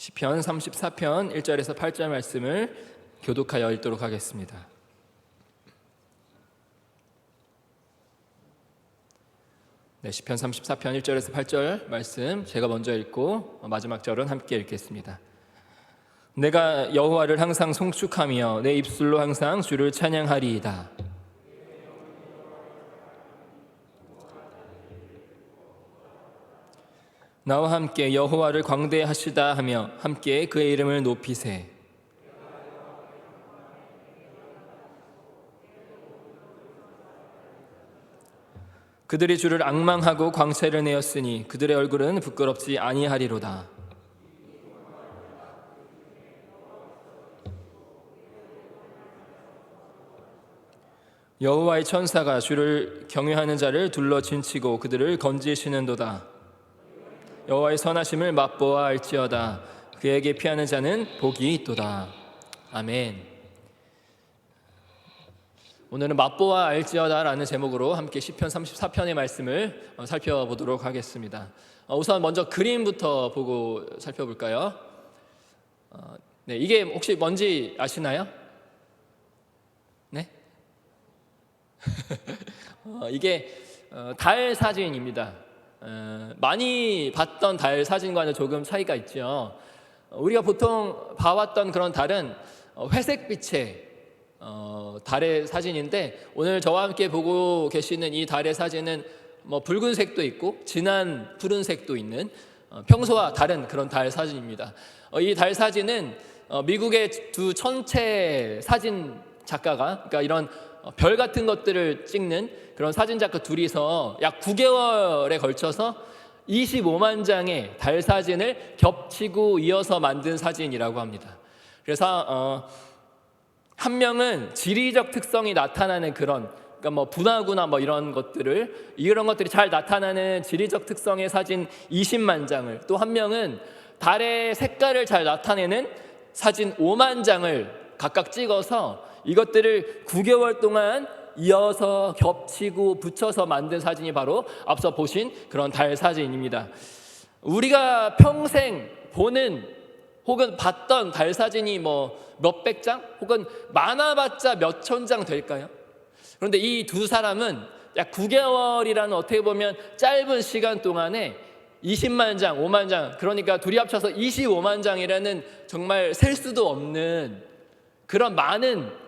시편 34편 1절에서 8절 말씀을 교독하여 읽도록 하겠습니다. 시편 34편 1절에서 8절 말씀 제가 먼저 읽고 마지막 절은 함께 읽겠습니다. 내가 여호와를 항상 송축하며 내 입술로 항상 주를 찬양하리이다. 나와 함께 여호와를 광대하시다 하며 함께 그의 이름을 높이세. 그들이 주를 앙망하고 광채를 내었으니 그들의 얼굴은 부끄럽지 아니하리로다. 여호와의 천사가 주를 경외하는 자를 둘러 진치고 그들을 건지시는도다. 여호와의 선하심을 맛보아 알지어다. 그에게 피하는 자는 복이 있도다. 아멘. 오늘은 맛보아 알지어다라는 제목으로 함께 시편 34편의 말씀을 살펴보도록 하겠습니다. 우선 먼저 그림부터 보고 살펴볼까요? 이게 혹시 뭔지 아시나요? 네? 이게 달 사진입니다. 많이 봤던 달 사진과는 조금 차이가 있죠. 우리가 보통 봐왔던 그런 달은 회색빛의 달의 사진인데, 오늘 저와 함께 보고 계시는 이 달의 사진은 붉은색도 있고 진한 푸른색도 있는 평소와 다른 그런 달 사진입니다. 이 달 사진은 미국의 두 천체 사진 작가가, 그러니까 이런 별 같은 것들을 찍는 그런 사진 작가 둘이서 약 9개월에 걸쳐서 25만 장의 달 사진을 겹치고 이어서 만든 사진이라고 합니다. 그래서 한 명은 지리적 특성이 나타나는 그런, 그러니까 분화구나 이런 것들이 잘 나타나는 지리적 특성의 사진 20만 장을, 또 한 명은 달의 색깔을 잘 나타내는 사진 5만 장을 각각 찍어서 이것들을 9개월 동안 이어서 겹치고 붙여서 만든 사진이 바로 앞서 보신 그런 달 사진입니다. 우리가 평생 보는 혹은 봤던 달 사진이 몇백 장 혹은 많아봤자 몇천 장 될까요? 그런데 이 두 사람은 약 9개월이라는 어떻게 보면 짧은 시간 동안에 20만 장, 5만 장, 그러니까 둘이 합쳐서 25만 장이라는 정말 셀 수도 없는 그런 많은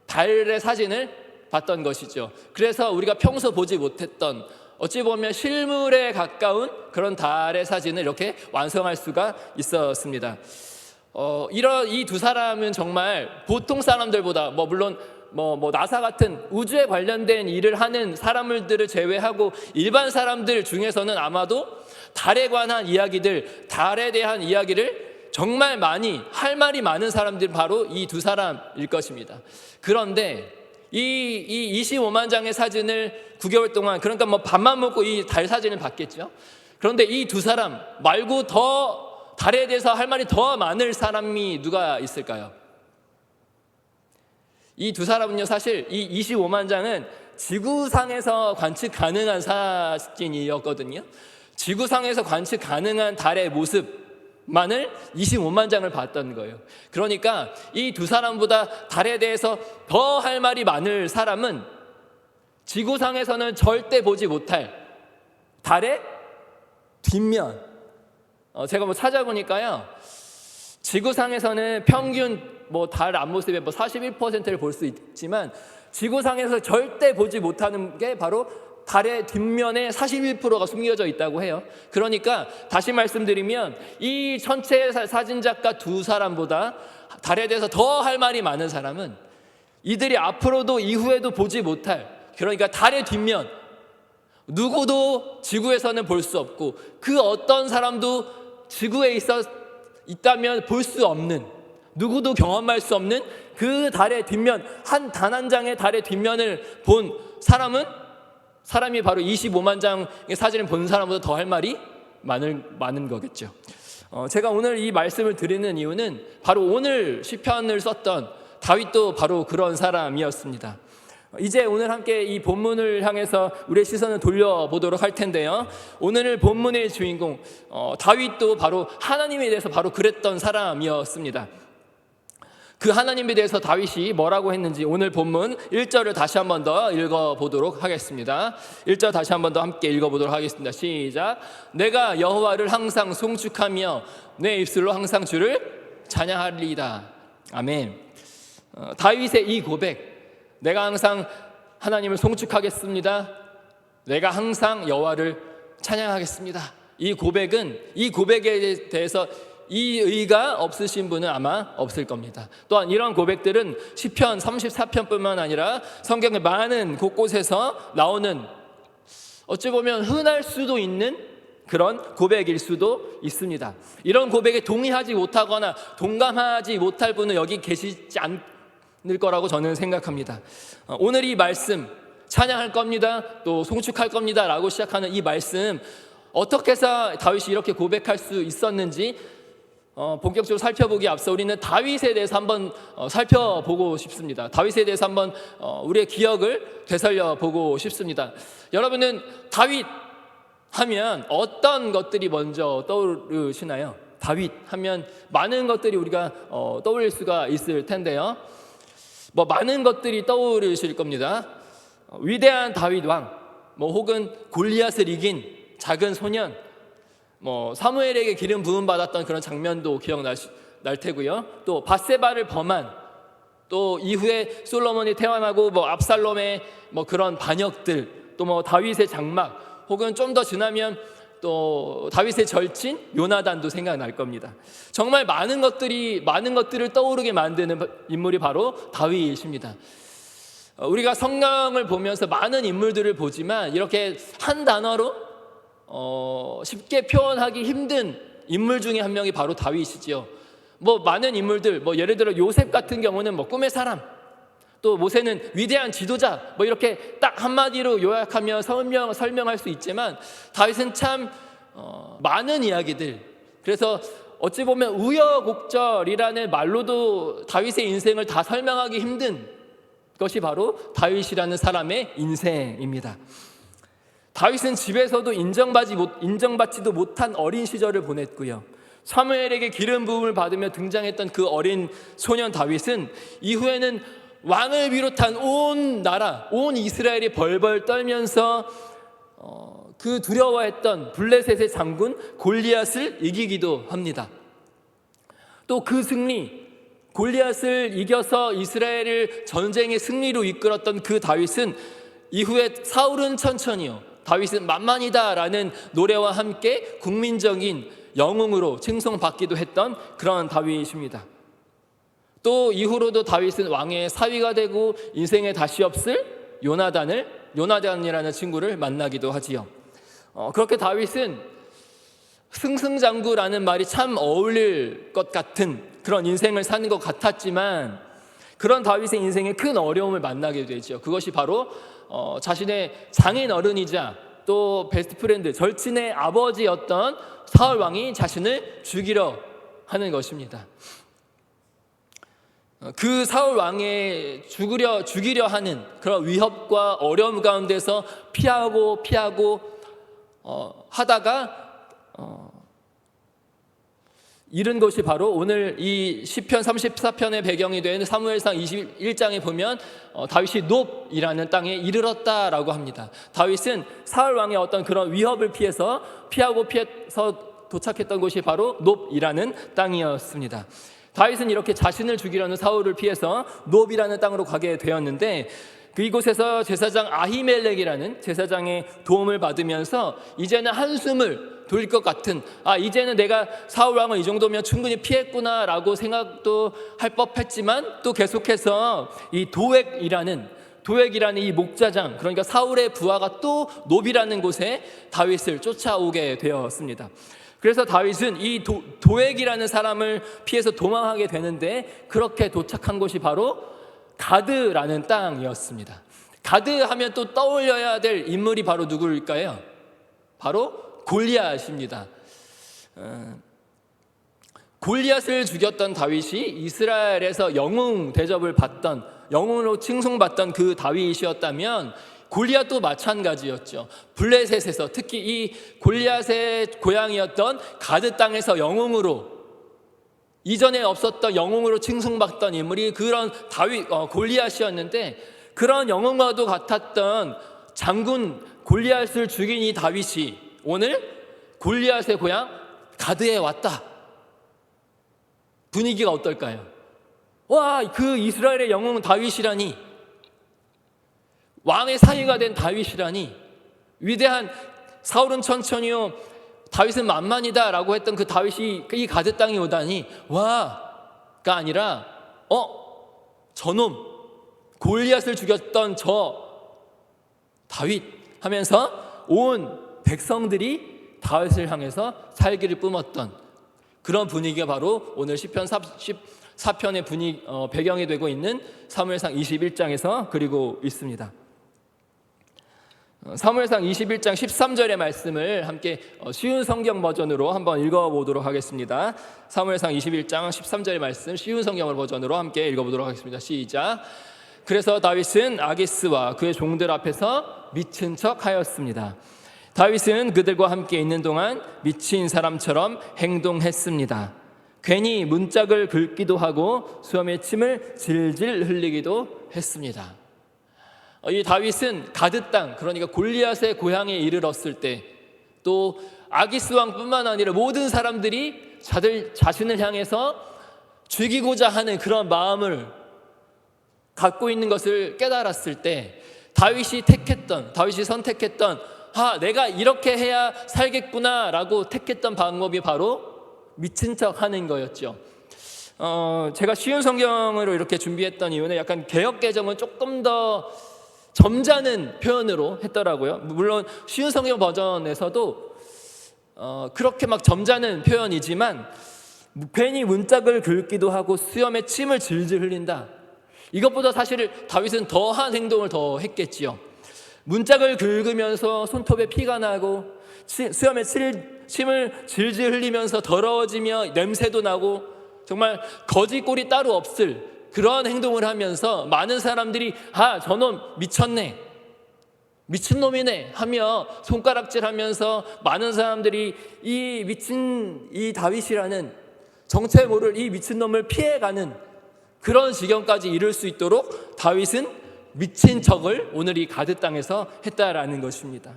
달의 사진을 봤던 것이죠. 그래서 우리가 평소 보지 못했던, 어찌 보면 실물에 가까운 그런 달의 사진을 이렇게 완성할 수가 있었습니다. 이 두 사람은 정말 보통 사람들보다 물론 나사 같은 우주에 관련된 일을 하는 사람들을 제외하고 일반 사람들 중에서는 아마도 달에 관한 이야기들, 달에 대한 이야기를 정말 많이 할 말이 많은 사람들이 바로 이 두 사람일 것입니다. 그런데 이 25만 장의 사진을 9개월 동안, 그러니까 밥만 먹고 이 달 사진을 봤겠죠. 그런데 이 두 사람 말고 더 달에 대해서 할 말이 더 많을 사람이 누가 있을까요? 이 두 사람은요, 사실 이 25만 장은 지구상에서 관측 가능한 사진이었거든요. 지구상에서 관측 가능한 달의 모습만을 25만 장을 봤던 거예요. 그러니까 이 두 사람보다 달에 대해서 더 할 말이 많을 사람은 지구상에서는 절대 보지 못할 달의 뒷면. 제가 찾아보니까요, 지구상에서는 평균 달 앞모습의 41%를 볼 수 있지만 지구상에서 절대 보지 못하는 게 바로 달의 뒷면에 41%가 숨겨져 있다고 해요. 그러니까 다시 말씀드리면 이 천체 사진작가 두 사람보다 달에 대해서 더 할 말이 많은 사람은 이들이 앞으로도 이후에도 보지 못할, 그러니까 달의 뒷면, 누구도 지구에서는 볼 수 없고 그 어떤 사람도 지구에 있다면 볼 수 없는, 누구도 경험할 수 없는 그 달의 뒷면, 단 한 장의 달의 뒷면을 본 사람이 바로 25만 장의 사진을 본 사람보다 더 할 말이 많은 거겠죠. 제가 오늘 이 말씀을 드리는 이유는 바로 오늘 시편을 썼던 다윗도 바로 그런 사람이었습니다. 이제 오늘 함께 이 본문을 향해서 우리의 시선을 돌려보도록 할 텐데요. 오늘 본문의 주인공 다윗도 바로 하나님에 대해서 바로 그랬던 사람이었습니다. 그 하나님에 대해서 다윗이 뭐라고 했는지 오늘 본문 1절을 다시 한 번 더 읽어보도록 하겠습니다. 1절 다시 한 번 더 함께 읽어보도록 하겠습니다. 시작. 내가 여호와를 항상 송축하며 내 입술로 항상 주를 찬양하리이다. 아멘. 다윗의 이 고백, 내가 항상 하나님을 송축하겠습니다. 내가 항상 여호와를 찬양하겠습니다. 이 고백에 대해서 이 의가 없으신 분은 아마 없을 겁니다. 또한 이런 고백들은 시편 34편뿐만 아니라 성경의 많은 곳곳에서 나오는 어찌 보면 흔할 수도 있는 그런 고백일 수도 있습니다. 이런 고백에 동의하지 못하거나 동감하지 못할 분은 여기 계시지 않을 거라고 저는 생각합니다. 오늘 이 말씀, 찬양할 겁니다, 또 송축할 겁니다 라고 시작하는 이 말씀, 어떻게 해서 다윗이 이렇게 고백할 수 있었는지 본격적으로 살펴보기 앞서 우리는 다윗에 대해서 한번 살펴보고 싶습니다. 다윗에 대해서 한번 우리의 기억을 되살려 보고 싶습니다. 여러분은 다윗 하면 어떤 것들이 먼저 떠오르시나요? 다윗 하면 많은 것들이 우리가 떠올릴 수가 있을 텐데요. 많은 것들이 떠오르실 겁니다. 위대한 다윗 왕, 혹은 골리앗을 이긴 작은 소년, 사무엘에게 기름 부음 받았던 그런 장면도 기억날 테고요. 또 밧세바를 범한, 또 이후에 솔로몬이 태어나고 압살롬의 그런 반역들, 또 다윗의 장막, 혹은 좀 더 지나면 또 다윗의 절친 요나단도 생각날 겁니다. 정말 많은 것들을 떠오르게 만드는 인물이 바로 다윗입니다. 우리가 성경을 보면서 많은 인물들을 보지만 이렇게 한 단어로 쉽게 표현하기 힘든 인물 중에 한 명이 바로 다윗이지요. 많은 인물들, 예를 들어 요셉 같은 경우는 꿈의 사람, 또 모세는 위대한 지도자, 이렇게 딱 한마디로 요약하며 설명할 수 있지만 다윗은 참 많은 이야기들, 그래서 어찌 보면 우여곡절이라는 말로도 다윗의 인생을 다 설명하기 힘든 것이 바로 다윗이라는 사람의 인생입니다. 다윗은 집에서도 인정받지도 못한 어린 시절을 보냈고요. 사무엘에게 기름 부음을 받으며 등장했던 그 어린 소년 다윗은 이후에는 왕을 비롯한 온 나라, 온 이스라엘이 벌벌 떨면서 그 두려워했던 블레셋의 장군 골리앗을 이기기도 합니다. 또 그 승리, 골리앗을 이겨서 이스라엘을 전쟁의 승리로 이끌었던 그 다윗은 이후에 사울은 천천히요, 다윗은 만만이다라는 노래와 함께 국민적인 영웅으로 칭송받기도 했던 그런 다윗입니다. 또 이후로도 다윗은 왕의 사위가 되고 인생에 다시 없을 요나단이라는 친구를 만나기도 하지요. 그렇게 다윗은 승승장구라는 말이 참 어울릴 것 같은 그런 인생을 사는 것 같았지만 그런 다윗의 인생에 큰 어려움을 만나게 되죠. 그것이 바로 자신의 장인 어른이자 또 베스트 프렌드, 절친의 아버지였던 사울 왕이 자신을 죽이려 하는 것입니다. 그 사울 왕의 죽이려 하는 그런 위협과 어려움 가운데서 피하고 하다가 이른 것이 바로 오늘 이 시편 34편의 배경이 되는 사무엘상 21장에 보면 다윗이 놉이라는 땅에 이르렀다라고 합니다. 다윗은 사울 왕의 어떤 그런 위협을 피해서 도착했던 곳이 바로 놉이라는 땅이었습니다. 다윗은 이렇게 자신을 죽이려는 사울을 피해서 놉이라는 땅으로 가게 되었는데 그곳에서 제사장 아히멜렉이라는 제사장의 도움을 받으면서 이제는 한숨을 돌릴 것 같은, 이제는 내가 사울 왕을 이 정도면 충분히 피했구나라고 생각도 할 법했지만 또 계속해서 이 도액이라는 이 목자장, 그러니까 사울의 부하가 또 놉이라는 곳에 다윗을 쫓아오게 되었습니다. 그래서 다윗은 이 도액이라는 사람을 피해서 도망하게 되는데 그렇게 도착한 곳이 바로 가드라는 땅이었습니다. 가드 하면 또 떠올려야 될 인물이 바로 누구일까요? 바로 골리앗입니다. 골리앗을 죽였던 다윗이 이스라엘에서 영웅 대접을 받던 영웅으로 칭송받던 그 다윗이었다면 골리앗도 마찬가지였죠. 블레셋에서, 특히 이 골리앗의 고향이었던 가드 땅에서 영웅으로, 이전에 없었던 영웅으로 칭송받던 인물이 그런 골리앗이었는데, 그런 영웅과도 같았던 장군 골리앗을 죽인 이 다윗이 오늘 골리앗의 고향 가드에 왔다. 분위기가 어떨까요? 와, 그 이스라엘의 영웅 다윗이라니, 왕의 사위가 된 다윗이라니, 위대한 사울은 천천히요 다윗은 만만이다 라고 했던 그 다윗이 이 가드 땅에 오다니, 와가 아니라 저놈 골리앗을 죽였던 저 다윗 하면서 온 백성들이 다윗을 향해서 살기를 뿜었던 그런 분위기가 바로 오늘 시편 14편의 배경이 되고 있는 사무엘상 21장에서 그리고 있습니다. 사무엘상 21장 13절의 말씀을 함께 쉬운 성경 버전으로 한번 읽어보도록 하겠습니다. 사무엘상 21장 13절의 말씀 쉬운 성경 버전으로 함께 읽어보도록 하겠습니다. 시작. 그래서 다윗은 아기스와 그의 종들 앞에서 미친 척 하였습니다. 다윗은 그들과 함께 있는 동안 미친 사람처럼 행동했습니다. 괜히 문짝을 긁기도 하고 수염에 침을 질질 흘리기도 했습니다. 이 다윗은 가드 땅, 그러니까 골리앗의 고향에 이르렀을 때, 또 아기스 왕뿐만 아니라 모든 사람들이 자신을 향해서 죽이고자 하는 그런 마음을 갖고 있는 것을 깨달았을 때 다윗이 선택했던 내가 이렇게 해야 살겠구나 라고 택했던 방법이 바로 미친 척 하는 거였죠. 제가 쉬운 성경으로 이렇게 준비했던 이유는 약간 개역 개정은 조금 더 점잖은 표현으로 했더라고요. 물론 쉬운 성경 버전에서도 그렇게 막 점잖은 표현이지만, 괜히 문짝을 긁기도 하고 수염에 침을 질질 흘린다, 이것보다 사실 다윗은 더한 행동을 더 했겠지요. 문짝을 긁으면서 손톱에 피가 나고 수염에 침을 질질 흘리면서 더러워지며 냄새도 나고 정말 거짓골이 따로 없을 그런 행동을 하면서 많은 사람들이 저놈 미쳤네, 미친놈이네 하며 손가락질하면서 많은 사람들이 이 미친 이 다윗이라는 정체 모를 이 미친놈을 피해가는 그런 지경까지 이를 수 있도록 다윗은 미친 척을 오늘 이 가드 땅에서 했다라는 것입니다.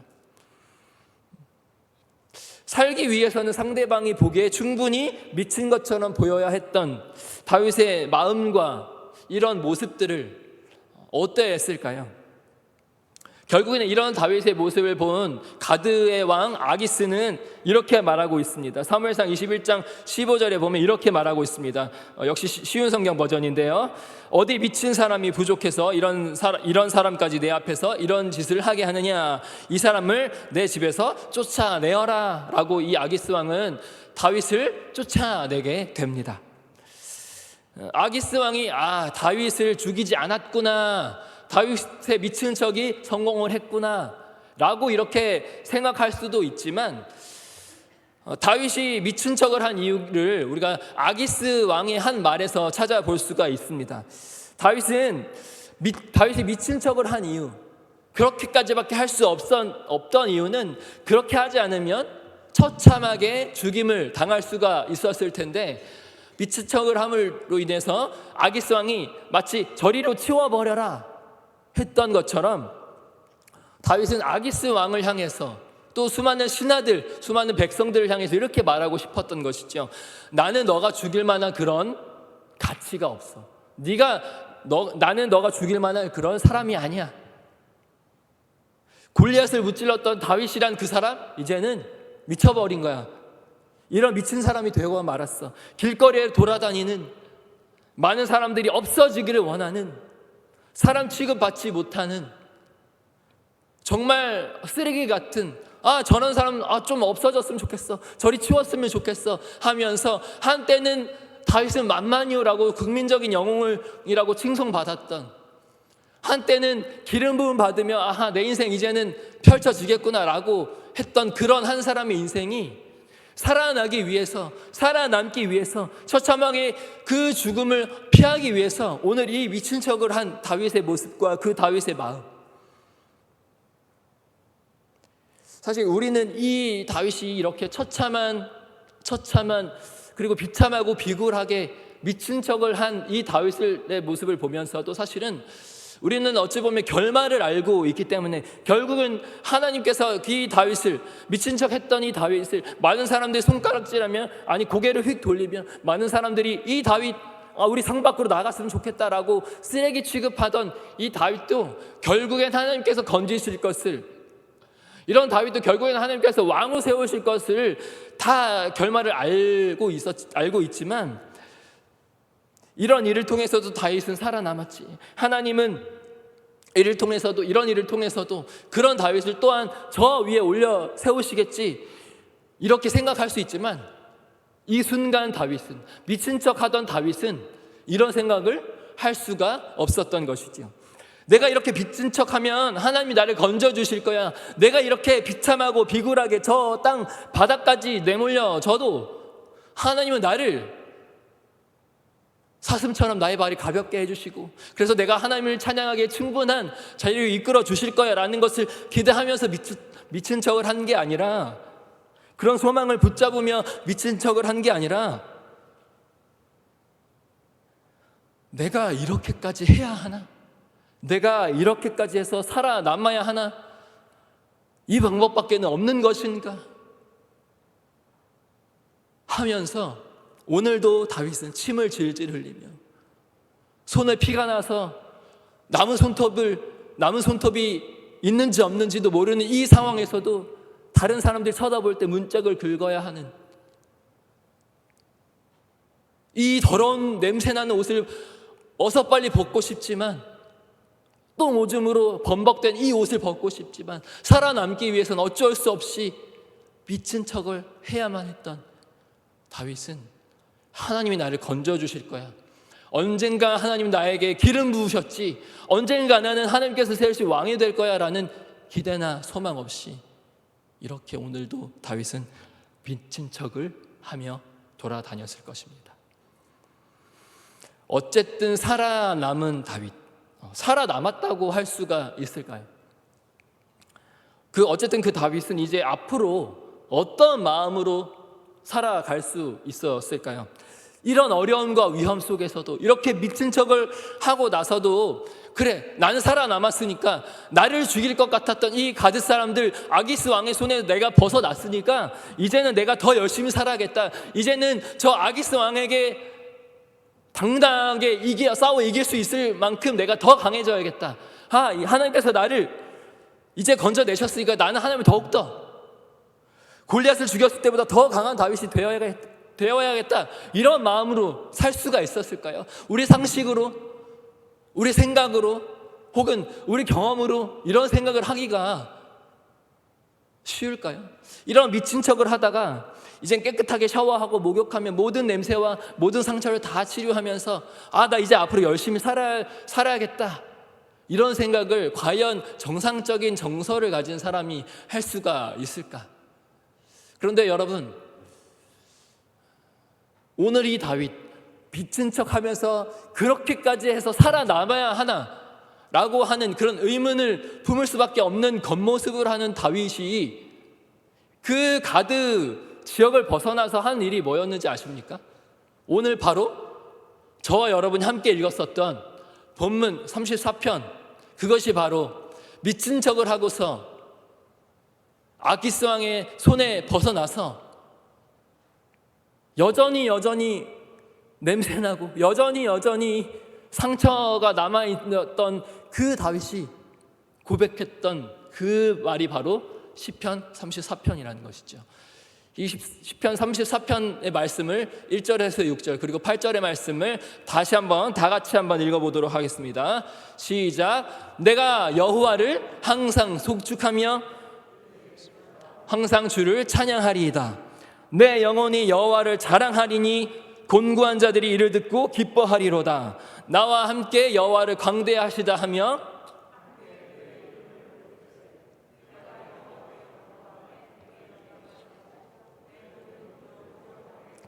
살기 위해서는 상대방이 보기에 충분히 미친 것처럼 보여야 했던 다윗의 마음과 이런 모습들을 어떠했을까요? 결국에는 이런 다윗의 모습을 본 가드의 왕 아기스는 이렇게 말하고 있습니다. 사무엘상 21장 15절에 보면 이렇게 말하고 있습니다. 역시 쉬운 성경 버전인데요. 어디 미친 사람이 부족해서 이런 사람까지 내 앞에서 이런 짓을 하게 하느냐, 이 사람을 내 집에서 쫓아내어라 라고 이 아기스 왕은 다윗을 쫓아내게 됩니다. 아기스 왕이 다윗을 죽이지 않았구나, 다윗의 미친 척이 성공을 했구나 라고 이렇게 생각할 수도 있지만, 다윗이 미친 척을 한 이유를 우리가 아기스 왕의 한 말에서 찾아볼 수가 있습니다. 다윗이 미친 척을 한 이유, 그렇게까지밖에 할 수 없던 이유는, 그렇게 하지 않으면 처참하게 죽임을 당할 수가 있었을 텐데, 미친 척을 함으로 인해서 아기스 왕이 마치 저리로 치워버려라 했던 것처럼 다윗은 아기스 왕을 향해서 또 수많은 신하들, 수많은 백성들을 향해서 이렇게 말하고 싶었던 것이죠. 나는 너가 죽일 만한 그런 가치가 없어. 나는 너가 죽일 만한 그런 사람이 아니야. 골리앗을 무찔렀던 다윗이란 그 사람, 이제는 미쳐버린 거야. 이런 미친 사람이 되고 말았어. 길거리에 돌아다니는 많은 사람들이 없어지기를 원하는, 사람 취급받지 못하는 정말 쓰레기 같은, 저런 사람 좀 없어졌으면 좋겠어, 저리 치웠으면 좋겠어 하면서 한때는 다윗은 만만이요라고 국민적인 영웅이라고 칭송받았던, 한때는 기름 부음 받으며 내 인생 이제는 펼쳐지겠구나라고 했던 그런 한 사람의 인생이 살아나기 위해서, 살아남기 위해서, 처참하게 그 죽음을 피하기 위해서 오늘 이 미친 척을 한 다윗의 모습과 그 다윗의 마음, 사실 우리는 이 다윗이 이렇게 처참한 그리고 비참하고 비굴하게 미친 척을 한 이 다윗의 모습을 보면서도 사실은 우리는 어찌 보면 결말을 알고 있기 때문에 결국은 하나님께서 이 다윗을, 미친 척 했던 이 다윗을 많은 사람들이 손가락질하면, 아니 고개를 휙 돌리면 많은 사람들이 이 다윗 우리 성 밖으로 나갔으면 좋겠다라고 쓰레기 취급하던 이 다윗도 결국엔 하나님께서 건지실 것을, 이런 다윗도 결국엔 하나님께서 왕을 세우실 것을 다 결말을 알고 있지만 이런 일을 통해서도 다윗은 살아남았지. 하나님은 이런 일을 통해서도 그런 다윗을 또한 저 위에 올려 세우시겠지, 이렇게 생각할 수 있지만 이 순간 다윗은, 미친 척하던 다윗은 이런 생각을 할 수가 없었던 것이죠. 내가 이렇게 미친 척하면 하나님이 나를 건져주실 거야. 내가 이렇게 비참하고 비굴하게 저 땅 바닥까지 내몰려 저도 하나님은 나를 사슴처럼 나의 발이 가볍게 해주시고, 그래서 내가 하나님을 찬양하기에 충분한 자리를 이끌어 주실 거야 라는 것을 기대하면서 미친 척을 한 게 아니라, 그런 소망을 붙잡으며 미친 척을 한 게 아니라, 내가 이렇게까지 해야 하나? 내가 이렇게까지 해서 살아남아야 하나? 이 방법밖에는 없는 것인가? 하면서 오늘도 다윗은 침을 질질 흘리며 손에 피가 나서 남은 손톱이 있는지 없는지도 모르는 이 상황에서도 다른 사람들이 쳐다볼 때 문짝을 긁어야 하는, 이 더러운 냄새나는 옷을 어서 빨리 벗고 싶지만, 똥 오줌으로 범벅된 이 옷을 벗고 싶지만 살아남기 위해서는 어쩔 수 없이 미친 척을 해야만 했던 다윗은 하나님이 나를 건져주실 거야, 언젠가 하나님 나에게 기름 부으셨지, 언젠가 나는 하나님께서 세우실 왕이 될 거야 라는 기대나 소망 없이 이렇게 오늘도 다윗은 미친 척을 하며 돌아다녔을 것입니다. 어쨌든 살아남은 다윗, 살아남았다고 할 수가 있을까요? 어쨌든 그 다윗은 이제 앞으로 어떤 마음으로 살아갈 수 있었을까요? 이런 어려움과 위험 속에서도 이렇게 미친 척을 하고 나서도, 그래 나는 살아남았으니까 나를 죽일 것 같았던 이 가드 사람들 아기스 왕의 손에 내가 벗어났으니까 이제는 내가 더 열심히 살아야겠다, 이제는 저 아기스 왕에게 당당하게 싸워 이길 수 있을 만큼 내가 더 강해져야겠다. 하나님께서 나를 이제 건져내셨으니까 나는 하나님을 더욱더 골리앗을 죽였을 때보다 더 강한 다윗이 되어야겠다, 이런 마음으로 살 수가 있었을까요? 우리 상식으로, 우리 생각으로, 혹은 우리 경험으로 이런 생각을 하기가 쉬울까요? 이런 미친 척을 하다가 이젠 깨끗하게 샤워하고 목욕하며 모든 냄새와 모든 상처를 다 치료하면서 나 이제 앞으로 열심히 살아야겠다, 이런 생각을 과연 정상적인 정서를 가진 사람이 할 수가 있을까? 그런데 여러분, 오늘 이 다윗, 미친 척하면서 그렇게까지 해서 살아남아야 하나? 라고 하는 그런 의문을 품을 수밖에 없는 겉모습을 하는 다윗이 그 가드 지역을 벗어나서 한 일이 뭐였는지 아십니까? 오늘 바로 저와 여러분이 함께 읽었었던 본문 34편, 그것이 바로 미친 척을 하고서 아기스 왕의 손에 벗어나서 여전히 냄새나고 여전히 상처가 남아있던 그 다윗이 고백했던 그 말이 바로 시편 34편이라는 것이죠. 이 시편 34편의 말씀을 1절에서 6절 그리고 8절의 말씀을 다시 한번 다 같이 한번 읽어보도록 하겠습니다. 시작. 내가 여호와를 항상 송축하며 항상 주를 찬양하리이다. 내 영혼이 여호와를 자랑하리니 곤고한 자들이 이를 듣고 기뻐하리로다. 나와 함께 여호와를 광대하시다 하며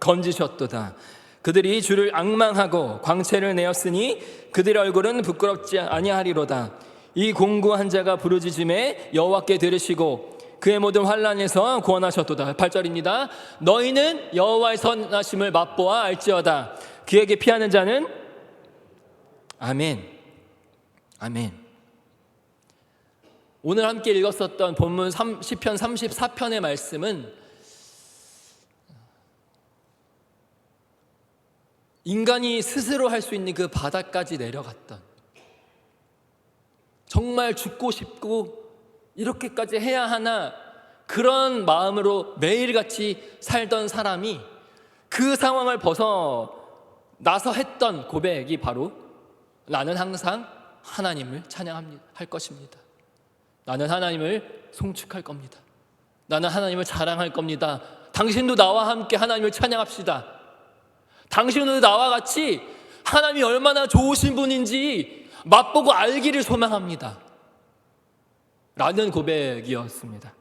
건지셨도다. 그들이 주를 앙망하고 광채를 내었으니 그들의 얼굴은 부끄럽지 아니하리로다. 이 공고한 자가 부르짖음에 여호와께 들으시고 그의 모든 환난에서 구원하셨도다. 8절입니다. 너희는 여호와의 선하심을 맛보아 알지어다. 그에게 피하는 자는 아멘. 아멘. 오늘 함께 읽었었던 본문 시편 34편의 말씀은 인간이 스스로 할 수 있는 그 바닥까지 내려갔던, 정말 죽고 싶고 이렇게까지 해야 하나 그런 마음으로 매일같이 살던 사람이 그 상황을 벗어나서 했던 고백이 바로 나는 항상 하나님을 찬양할 것입니다. 나는 하나님을 송축할 겁니다. 나는 하나님을 자랑할 겁니다. 당신도 나와 함께 하나님을 찬양합시다. 당신도 나와 같이 하나님이 얼마나 좋으신 분인지 맛보고 알기를 소망합니다. 라는 고백이었습니다.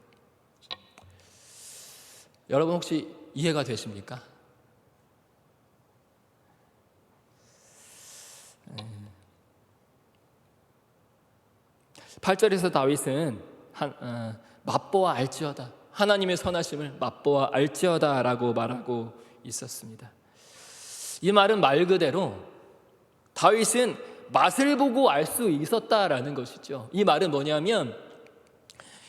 여러분 혹시 이해가 되십니까? 8절에서 다윗은 맛보아 알지어다, 하나님의 선하심을 맛보아 알지어다 라고 말하고 있었습니다. 이 말은 말 그대로 다윗은 맛을 보고 알 수 있었다라는 것이죠. 이 말은 뭐냐면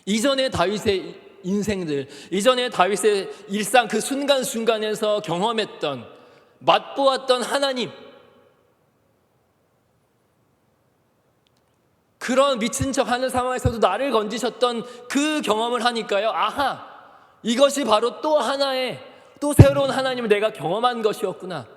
이전의 다윗의 인생들, 이전의 다윗의 일상 그 순간순간에서 경험했던, 맛보았던 하나님, 그런 미친 척 하는 상황에서도 나를 건지셨던 그 경험을 하니까요, 아하, 이것이 바로 또 하나의, 또 새로운 하나님을 내가 경험한 것이었구나,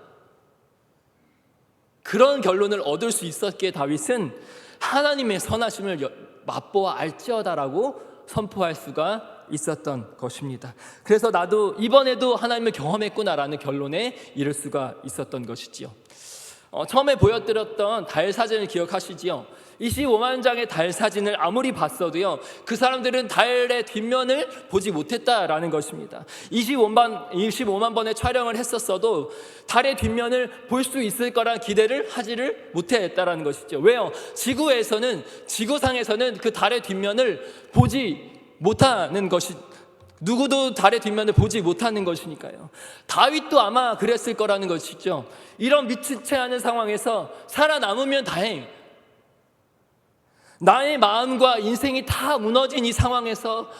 그런 결론을 얻을 수 있었기에 다윗은 하나님의 선하심을 맛보아 알지어다라고 선포할 수가 있었던 것입니다. 그래서 나도 이번에도 하나님을 경험했구나라는 결론에 이를 수가 있었던 것이지요. 처음에 보여드렸던 달 사진을 기억하시지요? 25만 장의 달 사진을 아무리 봤어도요, 그 사람들은 달의 뒷면을 보지 못했다라는 것입니다. 25만 번의 촬영을 했었어도 달의 뒷면을 볼 수 있을 거란 기대를 하지를 못했다라는 것이죠. 왜요? 지구상에서는 그 달의 뒷면을 보지 못하는 것이, 누구도 달의 뒷면을 보지 못하는 것이니까요. 다윗도 아마 그랬을 거라는 것이죠. 이런 미친 채 하는 상황에서 살아남으면 다행, 나의 마음과 인생이 다 무너진 이 상황에서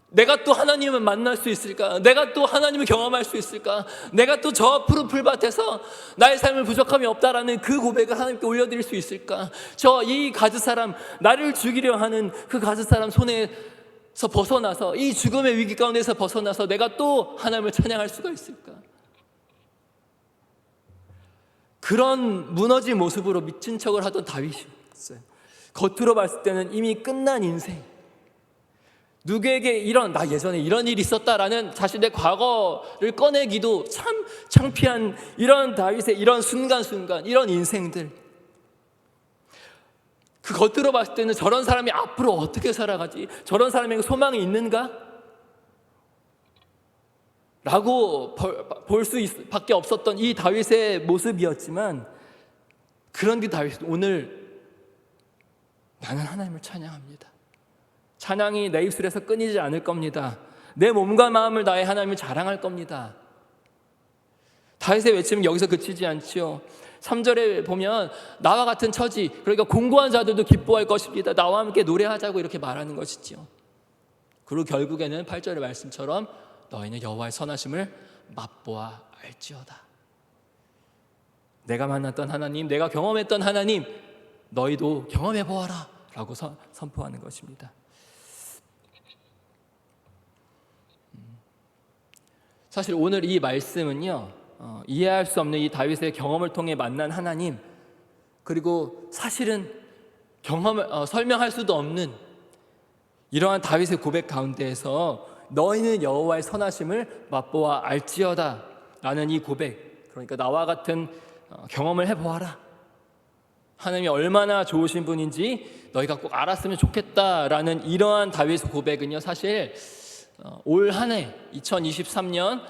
내가 또 하나님을 만날 수 있을까? 내가 또 하나님을 경험할 수 있을까? 내가 또 저 푸른 풀밭에서 나의 삶을 부족함이 없다라는 그 고백을 하나님께 올려드릴 수 있을까? 저 이 가드 사람, 나를 죽이려 하는 그 가드 사람 손에서 벗어나서, 이 죽음의 위기 가운데서 벗어나서 내가 또 하나님을 찬양할 수가 있을까? 그런 무너진 모습으로 미친 척을 하던 다윗이었어요. 겉으로 봤을 때는 이미 끝난 인생, 누구에게 나 예전에 이런 일이 있었다라는 자신의 과거를 꺼내기도 참 창피한 이런 다윗의 이런 순간순간, 이런 인생들, 그 겉으로 봤을 때는 저런 사람이 앞으로 어떻게 살아가지? 저런 사람에게 소망이 있는가? 라고 볼 수밖에 없었던 이 다윗의 모습이었지만, 그런 그 다윗은 오늘 나는 하나님을 찬양합니다. 찬양이 내 입술에서 끊이지 않을 겁니다. 내 몸과 마음을 다해 하나님을 자랑할 겁니다. 다윗의 외침은 여기서 그치지 않지요. 3절에 보면 나와 같은 처지, 그러니까 공고한 자들도 기뻐할 것입니다. 나와 함께 노래하자고 이렇게 말하는 것이지요. 그리고 결국에는 8절의 말씀처럼 너희는 여호와의 선하심을 맛보아 알지어다. 내가 만났던 하나님, 내가 경험했던 하나님, 너희도 경험해 보아라 라고 선포하는 것입니다. 사실 오늘 이 말씀은요, 이해할 수 없는 이 다윗의 경험을 통해 만난 하나님, 그리고 사실은 설명할 수도 없는 이러한 다윗의 고백 가운데에서 너희는 여호와의 선하심을 맛보아 알지어다 라는 이 고백, 그러니까 나와 같은 경험을 해보아라, 하나님이 얼마나 좋으신 분인지 너희가 꼭 알았으면 좋겠다라는 이러한 다윗의 고백은요, 사실 올 한 해 2023년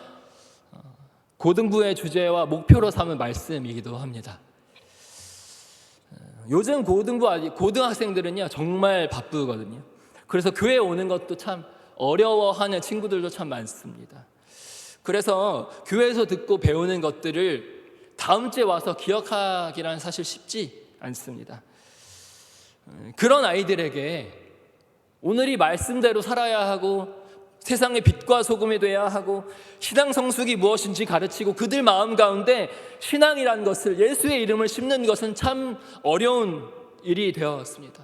고등부의 주제와 목표로 삼은 말씀이기도 합니다. 요즘 고등학생들은요 정말 바쁘거든요. 그래서 교회에 오는 것도 참 어려워하는 친구들도 참 많습니다. 그래서 교회에서 듣고 배우는 것들을 다음 주에 와서 기억하기란 사실 쉽지 않습니다. 그런 아이들에게 오늘이 말씀대로 살아야 하고 세상의 빛과 소금이 돼야 하고 신앙 성숙이 무엇인지 가르치고 그들 마음 가운데 신앙이라는 것을, 예수의 이름을 심는 것은 참 어려운 일이 되었습니다.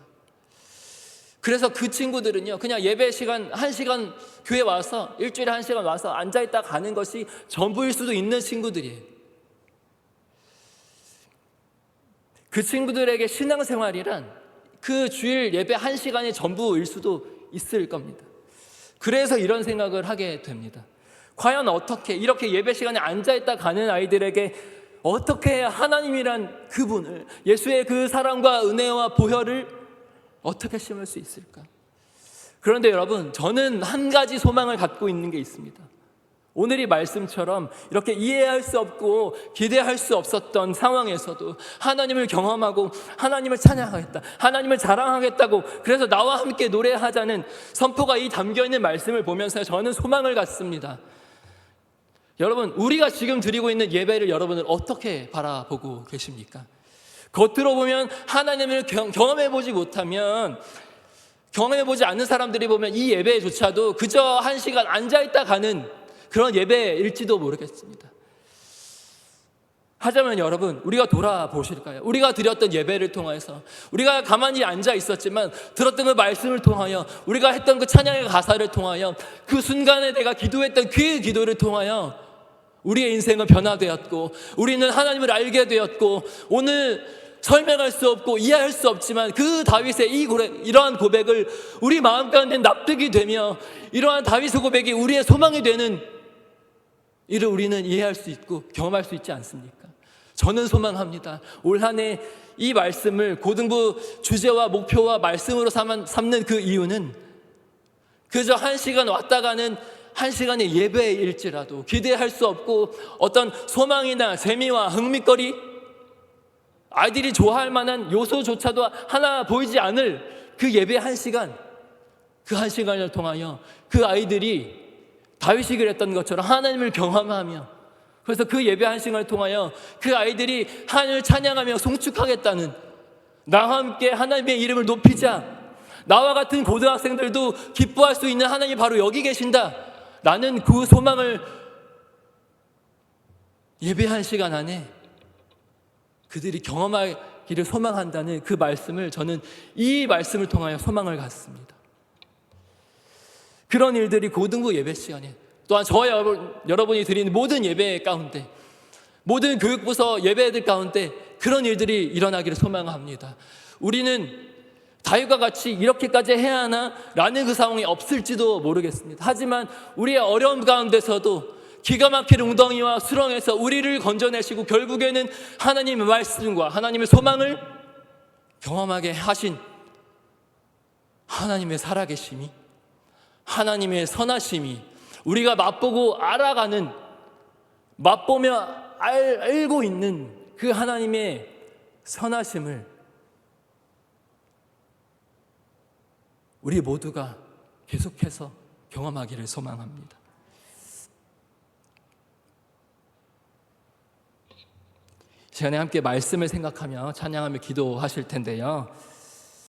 그래서 그 친구들은요 그냥 예배 시간 1시간 교회 와서 일주일에 1시간 와서 앉아있다 가는 것이 전부일 수도 있는 친구들이에요. 그 친구들에게 신앙생활이란 그 주일 예배 1시간이 전부일 수도 있을 겁니다. 그래서 이런 생각을 하게 됩니다. 과연 어떻게 이렇게 예배 시간에 앉아있다 가는 아이들에게 어떻게 하나님이란 그분을, 예수의 그 사랑과 은혜와 보혈을 어떻게 심을 수 있을까? 그런데 여러분, 저는 한 가지 소망을 갖고 있는 게 있습니다. 오늘의 말씀처럼 이렇게 이해할 수 없고 기대할 수 없었던 상황에서도 하나님을 경험하고 하나님을 찬양하겠다, 하나님을 자랑하겠다고, 그래서 나와 함께 노래하자는 선포가 이 담겨있는 말씀을 보면서 저는 소망을 갖습니다. 여러분, 우리가 지금 드리고 있는 예배를 여러분은 어떻게 바라보고 계십니까? 겉으로 보면 하나님을 경험해보지 못하면, 경험해보지 않는 사람들이 보면 이 예배조차도 그저 1시간 앉아있다 가는 그런 예배일지도 모르겠습니다. 하자면 여러분, 우리가 돌아보실까요? 우리가 드렸던 예배를 통해서, 우리가 가만히 앉아 있었지만 들었던 그 말씀을 통하여, 우리가 했던 그 찬양의 가사를 통하여, 그 순간에 내가 기도했던 그 기도를 통하여 우리의 인생은 변화되었고 우리는 하나님을 알게 되었고, 오늘 설명할 수 없고 이해할 수 없지만 그 다윗의 이러한 고백을 우리 마음 가운데 납득이 되며 이러한 다윗의 고백이 우리의 소망이 되는 이를 우리는 이해할 수 있고 경험할 수 있지 않습니까? 저는 소망합니다. 올 한 해 이 말씀을 고등부 주제와 목표와 말씀으로 삼는 그 이유는 그저 1시간 왔다 가는 1시간의 예배일지라도 기대할 수 없고 어떤 소망이나 재미와 흥미거리, 아이들이 좋아할 만한 요소조차도 하나 보이지 않을 그 예배 1시간, 그 1시간을 통하여 그 아이들이 다윗이 그랬던 것처럼 하나님을 경험하며, 그래서 그 예배 1시간을 통하여 그 아이들이 하나님을 찬양하며 송축하겠다는, 나와 함께 하나님의 이름을 높이자, 나와 같은 고등학생들도 기뻐할 수 있는 하나님이 바로 여기 계신다, 나는 그 소망을 예배 1시간 안에 그들이 경험하기를 소망한다는 그 말씀을, 저는 이 말씀을 통하여 소망을 갖습니다. 그런 일들이 고등부 예배 시간에, 또한 저와 여러분이 드리는 모든 예배 가운데, 모든 교육부서 예배들 가운데 그런 일들이 일어나기를 소망합니다. 우리는 다윗과 같이 이렇게까지 해야 하나? 라는 그 상황이 없을지도 모르겠습니다. 하지만 우리의 어려움 가운데서도 기가 막힌 웅덩이와 수렁에서 우리를 건져내시고 결국에는 하나님의 말씀과 하나님의 소망을 경험하게 하신 하나님의 살아계심이, 하나님의 선하심이, 우리가 맛보고 알아가는, 맛보며 알고 있는 그 하나님의 선하심을 우리 모두가 계속해서 경험하기를 소망합니다. 시간에 함께 말씀을 생각하며 찬양하며 기도하실 텐데요.